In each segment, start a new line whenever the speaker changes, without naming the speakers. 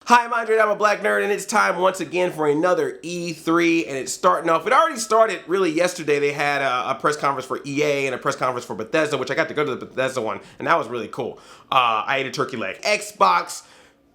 Hi, I'm Andre, I'm a black nerd, and it's time once again for another E3, and it's starting off. It already started really yesterday. They had a press conference for EA and a press conference for Bethesda, which I got to go to the Bethesda one, and that was really cool. I ate a turkey leg. Xbox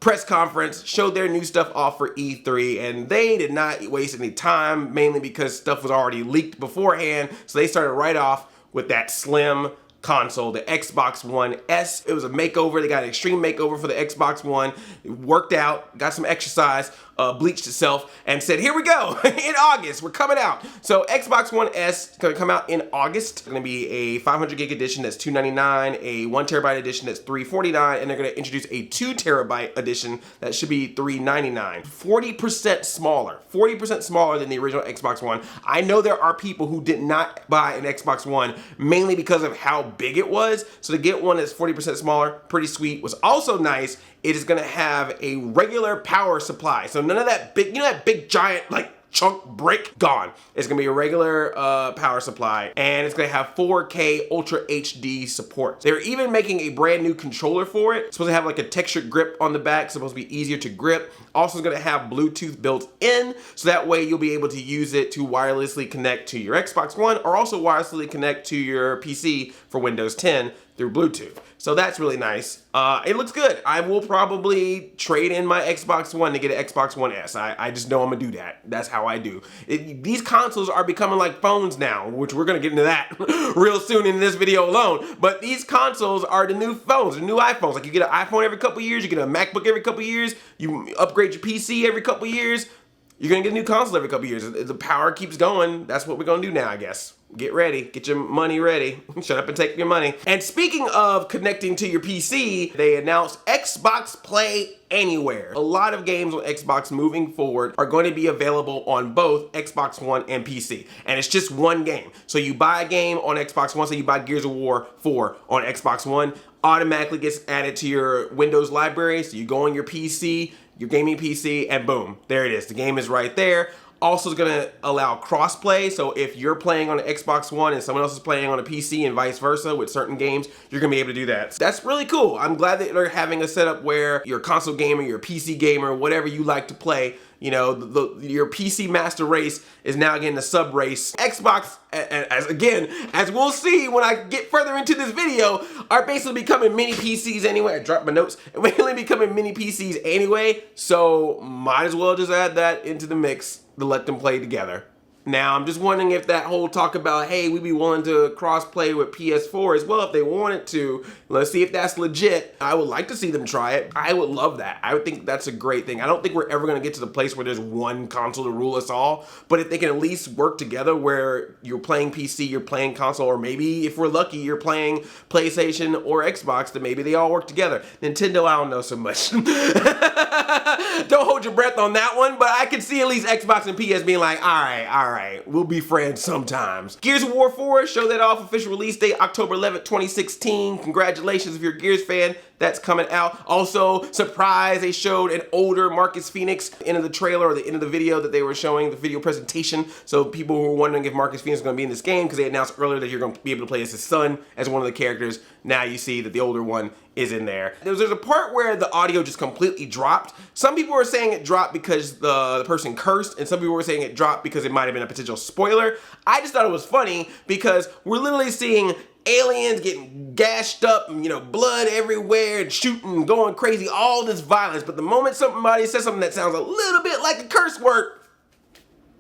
press conference showed their new stuff off for E3, and they did not waste any time, mainly because stuff was already leaked beforehand, so they started right off with that slim console, the Xbox One S. It was a makeover. They got an extreme makeover for the Xbox One. It worked out, got some exercise, bleached itself, and said, here we go, in August, we're coming out. So Xbox One S is gonna come out in August. It's gonna be a 500 gig edition that's $299, a 1 terabyte edition that's $349, and they're gonna introduce a 2 terabyte edition that should be $399. 40% smaller than the original Xbox One. I know there are people who did not buy an Xbox One mainly because of how big it was. So to get one that's 40% smaller, pretty sweet. What's also nice, it is gonna have a regular power supply. So none of that big, you know that big giant like chunk brick? Gone. It's gonna be a regular power supply, and it's gonna have 4K Ultra HD support. They're even making a brand new controller for it. It's supposed to have like a textured grip on the back, supposed to be easier to grip. Also, it's gonna have Bluetooth built in, so that way you'll be able to use it to wirelessly connect to your Xbox One, or also wirelessly connect to your PC for Windows 10 through Bluetooth. So that's really nice. It looks good. I will probably trade in my Xbox One to get an Xbox One S. I just know I'm gonna do that. That's how I do. These consoles are becoming like phones now, which we're gonna get into that real soon in this video alone. But these consoles are the new phones, the new iPhones. Like you get an iPhone every couple years, you get a MacBook every couple years, you upgrade your PC every couple years, you're gonna get a new console every couple years. The power keeps going. That's what we're gonna do now, I guess. Get ready, get your money ready. Shut up and take your money. And speaking of connecting to your PC, they announced Xbox Play Anywhere. A lot of games on Xbox moving forward are going to be available on both Xbox One and PC. And it's just one game. So you buy a game on Xbox One, so you buy Gears of War 4 on Xbox One, automatically gets added to your Windows library. So you go on your PC, your gaming PC, and boom, there it is. The game is right there. Also is gonna allow crossplay, so if you're playing on an Xbox One and someone else is playing on a PC and vice versa with certain games, you're gonna be able to do that. That's really cool. I'm glad that they're having a setup where you're a console gamer, you're a PC gamer, whatever you like to play, you know, your PC master race is now getting a sub race. Xbox, as we'll see when I get further into this video, are basically becoming mini PCs anyway. I dropped my notes. Mainly becoming mini PCs anyway, so might as well just add that into the mix to let them play together. Now, I'm just wondering if that whole talk about, hey, we'd be willing to cross-play with PS4 as well if they wanted to. Let's see if that's legit. I would like to see them try it. I would love that. I would think that's a great thing. I don't think we're ever gonna get to the place where there's one console to rule us all, but if they can at least work together where you're playing PC, you're playing console, or maybe if we're lucky, you're playing PlayStation or Xbox, then maybe they all work together. Nintendo, I don't know so much. Don't hold your breath on that one, but I can see at least Xbox and PS being like, all right, we'll be friends sometimes. Gears of War 4, show that off, official release date, October 11th, 2016. Congratulations if you're a Gears fan, that's coming out. Also, surprise, they showed an older Marcus Phoenix end of the trailer or the end of the video that they were showing, the video presentation. So people who were wondering if Marcus Phoenix is gonna be in this game, because they announced earlier that you're gonna be able to play as his son, as one of the characters. Now you see that the older one is in there. There's a part where the audio just completely dropped. Some people were saying it dropped because the person cursed, and some people were saying it dropped because it might have been a potential spoiler. I just thought it was funny because we're literally seeing aliens getting gashed up, and, you know, blood everywhere, and shooting, going crazy, all this violence. But the moment somebody says something that sounds a little bit like a curse word,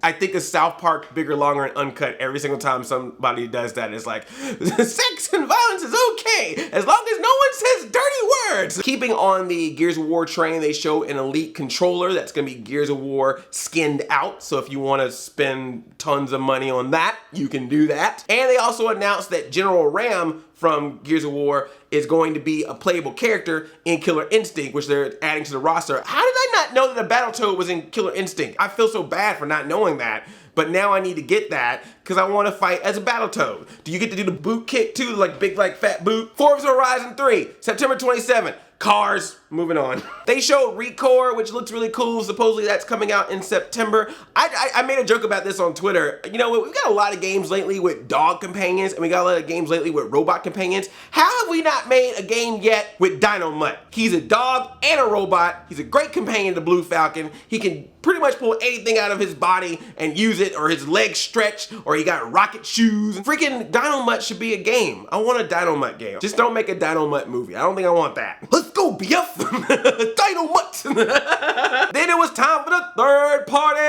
I think of South Park, Bigger, Longer, and Uncut. Every single time somebody does that, it's like, sex and violence is okay, as long as no one says dirty words. Keeping on the Gears of War train, they show an Elite controller that's gonna be Gears of War skinned out. So if you wanna spend tons of money on that, you can do that. And they also announced that General Ram from Gears of War is going to be a playable character in Killer Instinct, which they're adding to the roster. How did I not know that a Battletoad was in Killer Instinct? I feel so bad for not knowing that, but now I need to get that because I want to fight as a Battletoad. Do you get to do the boot kick too, like big, like fat boot? Forza Horizon 3, September 27th. Cars. Moving on. They showed Recore, which looks really cool. Supposedly that's coming out in September. I made a joke about this on Twitter. You know, we've got a lot of games lately with dog companions, and we got a lot of games lately with robot companions. How have we not made a game yet with Dino Mutt? He's a dog and a robot. He's a great companion to Blue Falcon. He can pretty much pull anything out of his body and use it, or his legs stretch, or he got rocket shoes. Freaking Dino Mutt should be a game. I want a Dino Mutt game. Just don't make a Dino Mutt movie. I don't think I want that. Let's go, BF. Dino Mutt. Then it was time for the third party.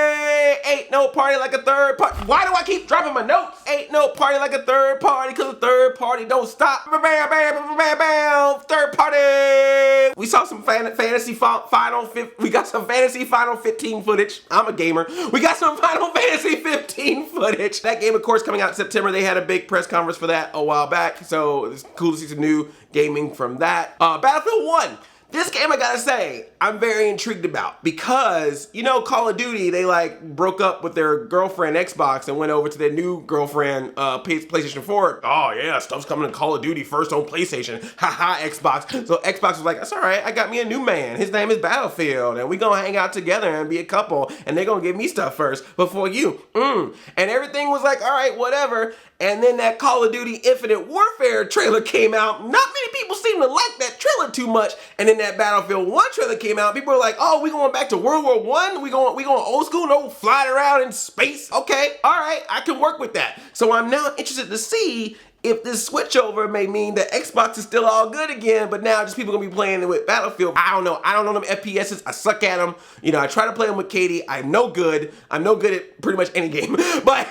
Ain't no party like a third party. Why do I keep dropping my notes? Ain't no party like a third party, cause the third party don't stop. Bam, bam, bam, bam, bam. Third party. We saw some fantasy final. We got some fantasy final 15 footage. I'm a gamer. We got some Final Fantasy 15 footage. That game, of course, coming out in September. They had a big press conference for that a while back, so it's cool to see some new gaming from that. Battlefield 1. This game, I gotta say, I'm very intrigued about because, you know, Call of Duty, they like broke up with their girlfriend Xbox and went over to their new girlfriend PlayStation 4. Oh yeah, stuff's coming to Call of Duty first on PlayStation. Haha, Xbox. So Xbox was like, that's all right, I got me a new man. His name is Battlefield, and we gonna hang out together and be a couple, and they're gonna give me stuff first before you. And everything was like, all right, whatever. And then that Call of Duty Infinite Warfare trailer came out. Not many people seem to like that trailer too much. And then that Battlefield 1 trailer came out. People were like, oh, we going back to World War I? We going old school? No flying around in space? Okay, all right, I can work with that. So I'm now interested to see if this switchover may mean that Xbox is still all good again, but now just people gonna be playing it with Battlefield. I don't know. I don't know them FPSs. I suck at them. You know, I try to play them with Katie. I'm no good. I'm no good at pretty much any game. But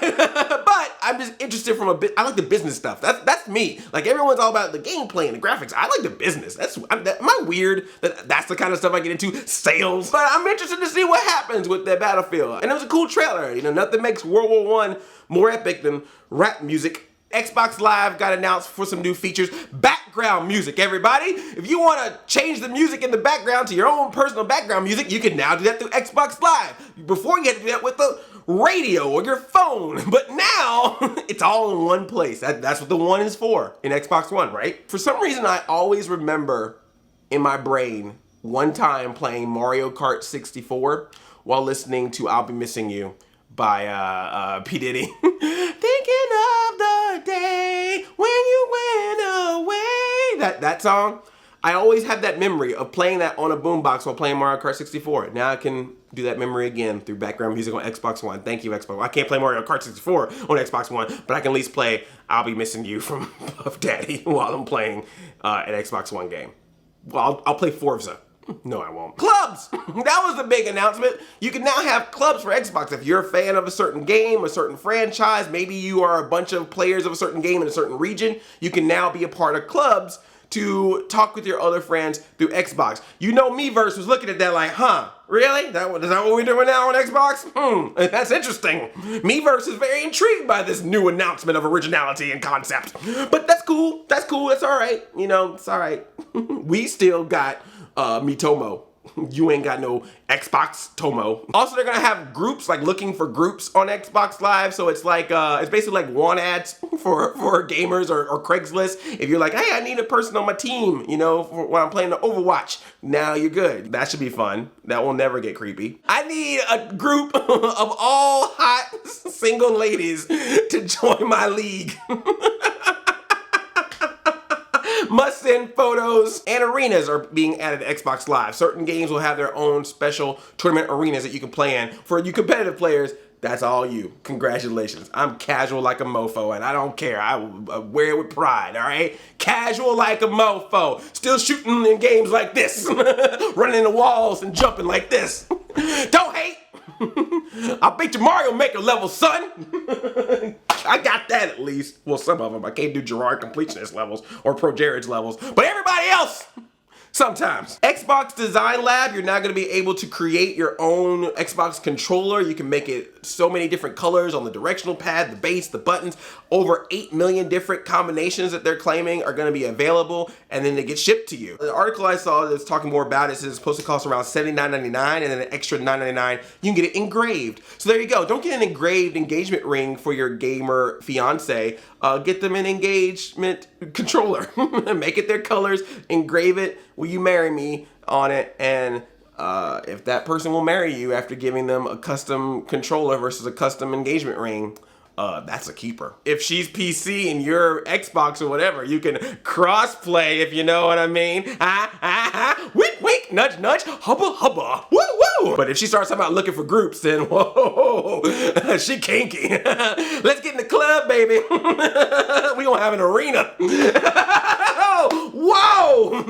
I'm just interested from a bit. I like the business stuff. That's me. Like everyone's all about the gameplay and the graphics. I like the business. Am I weird that that's the kind of stuff I get into? Sales. But I'm interested to see what happens with that Battlefield. And it was a cool trailer. You know, nothing makes World War I more epic than rap music. Xbox Live got announced for some new features. Background music, everybody. If you want to change the music in the background to your own personal background music, you can now do that through Xbox Live. Before you had to do that with the radio or your phone, but now it's all in one place. That's what the one is for in Xbox One, right? For some reason, I always remember in my brain one time playing Mario Kart 64 while listening to I'll Be Missing You by P. Diddy. Thinking of the day when you went away. That song, I always have that memory of playing that on a boombox while playing Mario Kart 64. Now I can do that memory again through background music on Xbox One. Thank you, Xbox. I can't play Mario Kart 64 on Xbox One, but I can at least play I'll Be Missing You from Puff Daddy while I'm playing an Xbox One game. Well, I'll play Forza. No, I won't. Clubs! That was the big announcement. You can now have clubs for Xbox. If you're a fan of a certain game, a certain franchise, maybe you are a bunch of players of a certain game in a certain region, you can now be a part of clubs to talk with your other friends through Xbox. You know, Meaverse was looking at that like, huh, really? Is that what we're doing now on Xbox? That's interesting. Meaverse is very intrigued by this new announcement of originality and concept. But that's cool. That's cool. That's all right. You know, it's all right. We still got Mitomo. You ain't got no Xbox Tomo. Also, they're gonna have groups, like looking for groups on Xbox Live. So it's like, it's basically like want ads for gamers or Craigslist. If you're like, hey, I need a person on my team, you know, when I'm playing the Overwatch. Now you're good. That should be fun. That will never get creepy. I need a group of all hot single ladies to join my league. Must-send photos and arenas are being added to Xbox Live. Certain games will have their own special tournament arenas that you can play in. For you competitive players, that's all you. Congratulations. I'm casual like a mofo, and I don't care. I wear it with pride, all right? Casual like a mofo. Still shooting in games like this. Running in the walls and jumping like this. Don't hate. I'll beat your Mario Maker level, son. I got that at least. Well, some of them. I can't do Gerard Completionist levels or Pro Jared's levels. But everybody else, sometimes. Xbox Design Lab, you're now going to be able to create your own Xbox controller. You can make it so many different colors on the directional pad, the base, the buttons. Over 8 million different combinations that they're claiming are going to be available, and then they get shipped to you. The article I saw that's talking more about it says it's supposed to cost around $79.99, and then an extra $9.99, you can get it engraved. So there you go. Don't get an engraved engagement ring for your gamer fiance. Get them an engagement controller. Make it their colors, engrave it, will you marry me on it, and if that person will marry you after giving them a custom controller versus a custom engagement ring, that's a keeper. If she's PC and you're Xbox or whatever, you can cross-play, if you know what I mean. Wink, wink, nudge, nudge, hubba, hubba, woo, woo. But if she starts talking about looking for groups, then whoa, she kinky. Let's get in the club, baby. We gonna have an arena. Whoa!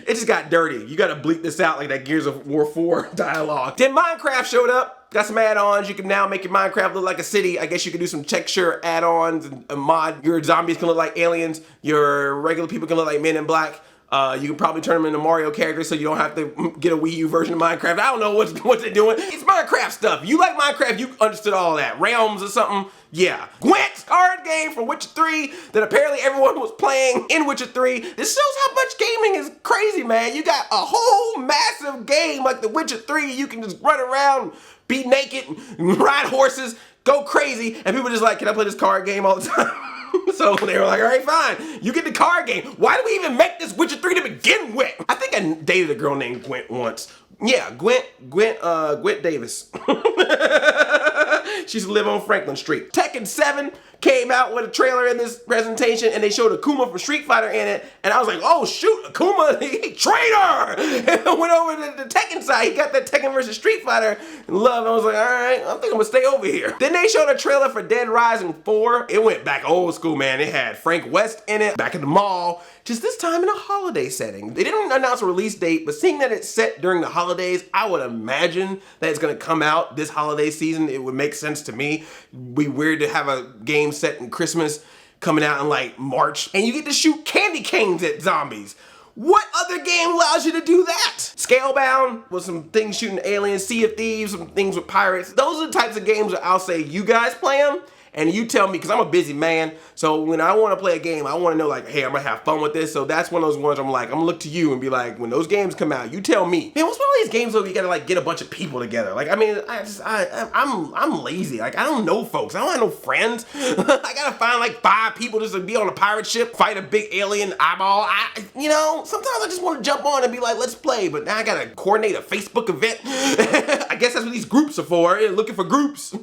It just got dirty. You gotta bleep this out like that Gears of War 4 dialogue. Then Minecraft showed up. Got some add-ons. You can now make your Minecraft look like a city. I guess you can do some texture add-ons and a mod. Your zombies can look like aliens. Your regular people can look like Men in Black. You can probably turn them into Mario characters so you don't have to get a Wii U version of Minecraft. I don't know what they're doing. It's Minecraft stuff. You like Minecraft, you understood all that. Realms or something, yeah. Gwent, card game from Witcher 3 that apparently everyone was playing in Witcher 3. This shows how much gaming is crazy, man. You got a whole massive game like the Witcher 3. You can just run around, be naked, ride horses, go crazy, and people just like, can I play this card game all the time? So they were like, all right, fine. You get the card game. Why do we even make this Witcher 3 to begin with? I think I dated a girl named Gwent once. Yeah, Gwent Davis. She used to live on Franklin Street. Tekken 7 came out with a trailer in this presentation, and they showed Akuma from Street Fighter in it, and I was like, oh shoot, Akuma, he traitor! And I went over to the Tekken side, he got that Tekken versus Street Fighter love, I was like, all right, I think I'm gonna stay over here. Then they showed a trailer for Dead Rising 4. It went back old school, man. It had Frank West in it, back at the mall, just this time in a holiday setting. They didn't announce a release date, but seeing that it's set during the holidays, I would imagine that it's gonna come out this holiday season. It would make sense to me. It'd be weird to have a game set in Christmas coming out in like March, and you get to shoot candy canes at zombies. What other game allows you to do that? Scalebound with some things shooting aliens, Sea of Thieves, some things with pirates. Those are the types of games that I'll say you guys play them, and you tell me, because I'm a busy man, so when I want to play a game, I want to know like, hey, I'm going to have fun with this, so that's one of those ones I'm like, I'm going to look to you and be like, when those games come out, you tell me. Man, what's one of these games where you got to like get a bunch of people together? Like, I mean, I'm lazy. Like, I don't know folks. I don't have no friends. I got to find like 5 people just to be on a pirate ship, fight a big alien eyeball. You know, sometimes I just want to jump on and be like, let's play, but now I got to coordinate a Facebook event. I guess that's what these groups are for. You're looking for groups.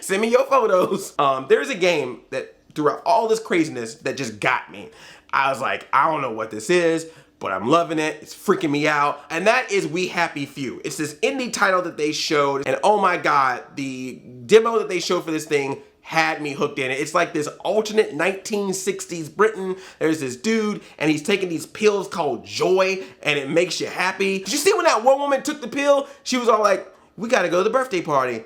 Send me your photos. There's a game that throughout all this craziness that just got me. I was like, I don't know what this is, but I'm loving it. It's freaking me out. And that is We Happy Few. It's this indie title that they showed, and oh my God, the demo that they showed for this thing had me hooked in it. It's like this alternate 1960s Britain. There's this dude, and he's taking these pills called Joy, and it makes you happy. Did you see when that one woman took the pill? She was all like, we gotta go to the birthday party.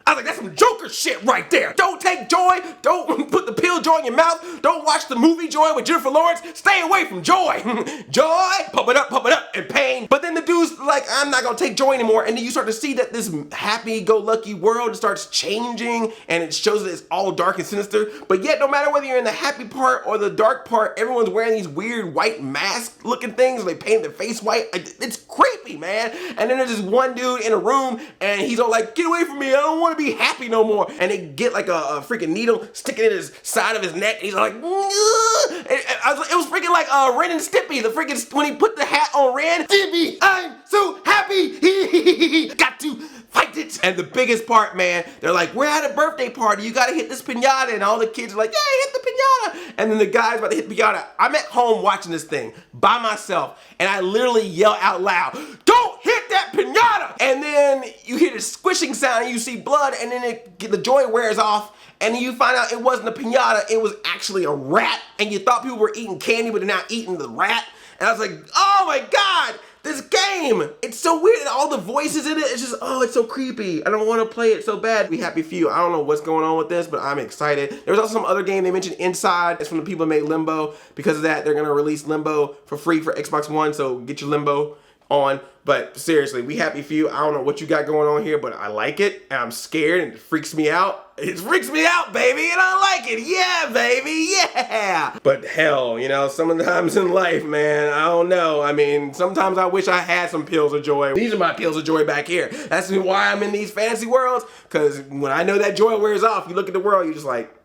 I was like, that's some Joker shit right there. Don't take Joy. Don't put the pill Joy in your mouth. Don't watch the movie Joy with Jennifer Lawrence. Stay away from Joy. Joy, pump it up, and pain. But then the dude's like, I'm not gonna take Joy anymore. And then you start to see that this happy-go-lucky world starts changing, and it shows that it's all dark and sinister. But yet, no matter whether you're in the happy part or the dark part, everyone's wearing these weird white mask-looking things. And they paint their face white. It's creepy, man. And then there's this one dude in a room, and he's all like, get away from me. I don't want to be happy no more. And they get like a freaking needle, stick it in his side of his neck, and he's like, it was freaking like Ren and Stimpy, the freaking, when he put the hat on Ren, Stimpy, I'm so happy, got to fight it. And the biggest part, man, they're like, we're at a birthday party, you gotta hit this pinata, and all the kids are like, yeah, hit the pinata. And then the guy's about to hit the pinata. I'm at home watching this thing by myself, and I literally yell out loud, don't hit that pinata. And then you hear the squishing sound, and you see blood, and then the joy wears off, and then you find out it wasn't a pinata, it was actually a rat, and you thought people were eating candy, but they're not eating the rat. And I was like, oh my God, this game, it's so weird, and all the voices in it, it's just, oh, it's so creepy. I don't want to play it so bad. We Happy Few, I don't know what's going on with this, but I'm excited. There was also some other game they mentioned, Inside. It's from the people who made Limbo. Because of that, they're gonna release Limbo for free for Xbox One, so get your Limbo on. But seriously, We Happy Few, I don't know what you got going on here, but I like it, and I'm scared, and it freaks me out. It freaks me out, baby, and I like it. Yeah, baby, yeah. But hell, you know, sometimes in life, man, I don't know. I mean, sometimes I wish I had some pills of joy. These are my pills of joy back here. That's why I'm in these fantasy worlds, because when I know that joy wears off, you look at the world, you're just like,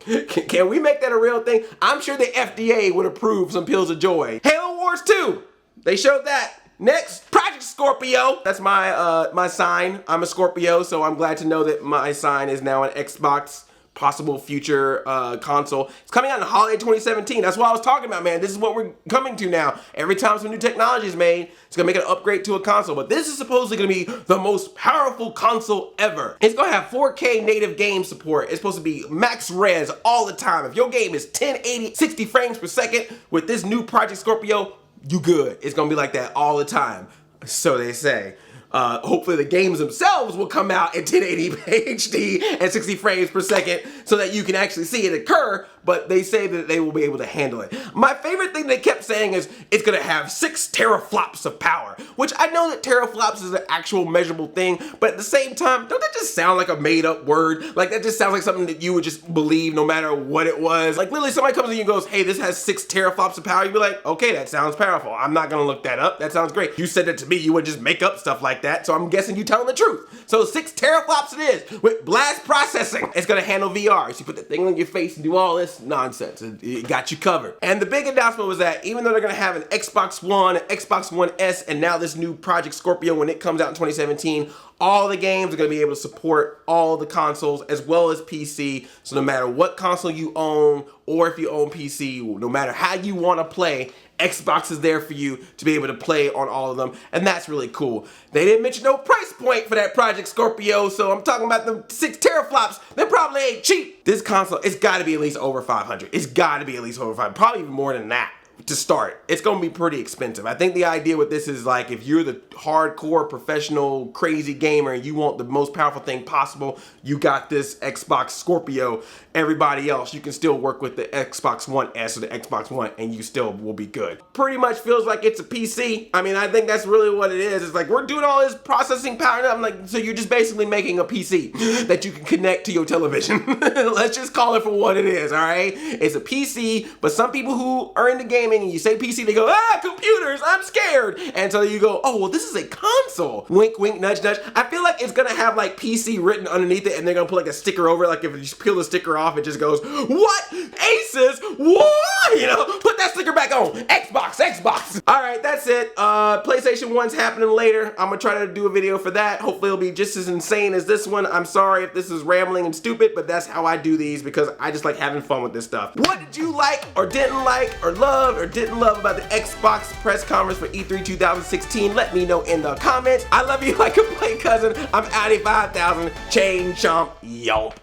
Can we make that a real thing? I'm sure the FDA would approve some pills of joy. Halo Wars 2, they showed that. Next, Project Scorpio. That's my my sign. I'm a Scorpio, so I'm glad to know that my sign is now an Xbox possible future console. It's coming out in holiday 2017. That's what I was talking about, man. This is what we're coming to now. Every time some new technology is made, it's gonna make an upgrade to a console. But this is supposedly gonna be the most powerful console ever. It's gonna have 4K native game support. It's supposed to be max res all the time. If your game is 1080, 60 frames per second with this new Project Scorpio, you good. It's gonna be like that all the time. So they say. Hopefully the games themselves will come out in 1080 HD and 60 frames per second so that you can actually see it occur, but they say that they will be able to handle it. My favorite thing they kept saying is it's gonna have 6 teraflops of power, which I know that teraflops is an actual measurable thing, but at the same time, don't that just sound like a made up word? Like that just sounds like something that you would just believe no matter what it was. Like literally somebody comes to you and goes, hey, this has 6 teraflops of power. You'd be like, okay, that sounds powerful. I'm not gonna look that up. That sounds great. You said that to me, you would just make up stuff like that, so I'm guessing you telling the truth. So 6 teraflops it is with blast processing. It's gonna handle VR. So you put the thing on your face and do all this nonsense. It got you covered. And the big announcement was that even though they're gonna have an Xbox One, an Xbox One S, and now this new Project Scorpio when it comes out in 2017, all the games are gonna be able to support all the consoles as well as PC. So no matter what console you own, or if you own PC, no matter how you wanna play, Xbox is there for you to be able to play on all of them, and that's really cool. They didn't mention no price point for that Project Scorpio, so I'm talking about the 6 teraflops. They probably ain't cheap. This console, it's gotta be at least over 500. It's gotta be at least over 500, probably even more than that. To start, it's gonna be pretty expensive. I think the idea with this is like if you're the hardcore professional crazy gamer and you want the most powerful thing possible, you got this Xbox Scorpio. Everybody else, you can still work with the Xbox One S or the Xbox One and you still will be good. Pretty much feels like it's a PC. I mean, I think that's really what it is. It's like we're doing all this processing power. I'm like, so you're just basically making a PC that you can connect to your television. Let's just call it for what it is, all right? It's a PC, but some people who are into gaming and you say PC, they go, ah, computers, I'm scared. And so you go, oh, well, this is a console. Wink, wink, nudge, nudge. I feel like it's gonna have like PC written underneath it and they're gonna put like a sticker over it. Like if you just peel the sticker off, it just goes, what? Asus? What? You know, put that sticker back on. Xbox, Xbox. All right, that's it. PlayStation 1's happening later. I'm gonna try to do a video for that. Hopefully it'll be just as insane as this one. I'm sorry if this is rambling and stupid, but that's how I do these because I just like having fun with this stuff. What did you like or didn't like or love or didn't love about the Xbox press conference for E3 2016? Let me know in the comments. I love you like a play cousin. I'm Addy 5000. Chain chomp, yomp.